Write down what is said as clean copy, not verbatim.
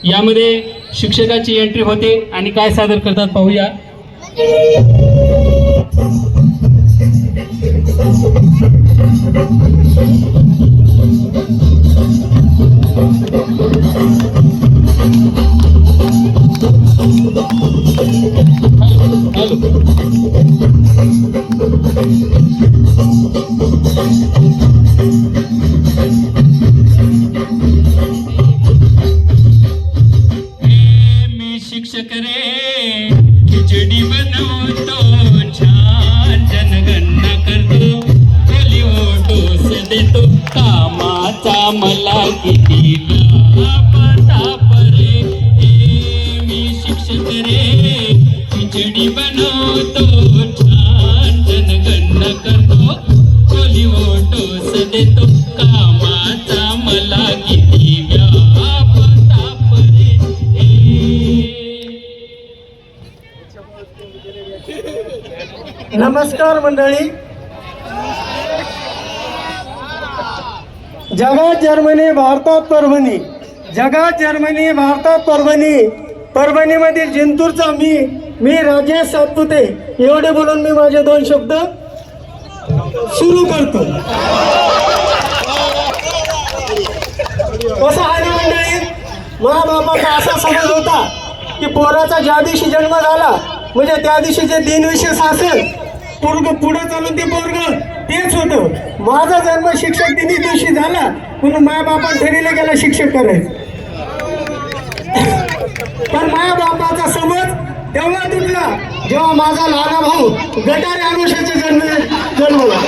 यामध्ये शिक्षकाची एंट्री होते आणि काय सादर करतात पाहूया. शिक्षक रे खिचडी बनवतो, छान जनगणना करतो, खाली ओटोस देतो, कामाचा मला किती ताप रे. मी शिक्षक रे खिचडी बनवतो, छान जनगणना करतो, खाली ओटोस देतो, कामाचा मला किती ताप रे. नमस्कार मंडळी. जगात जर्मनी, भारतात परभणी. जगात जर्मनी, भारतात परभणी. परभणीमधील जिंतूरचा मी राजेश सातपुते एवढे बोलून मी माझे 2 शब्द सुरू करतो. कसं आहे ना मंडळी, महाबापाचा असा समज होता की पोराचा ज्या दिवशी जन्म झाला म्हणजे त्या दिवशी जे दिनविशेष असेल पुढे चालून ते पोरग तेच होतं. माझा जन्म शिक्षक दिनी दिवशी झाला म्हणून माझ्या बापाने ठरवलं गेला शिक्षक करायचं. पण माझ्या बापाचा समज तेव्हा तुटला जेव्हा माझा लहान भाऊ गटारी अनुषाचा जन्मला.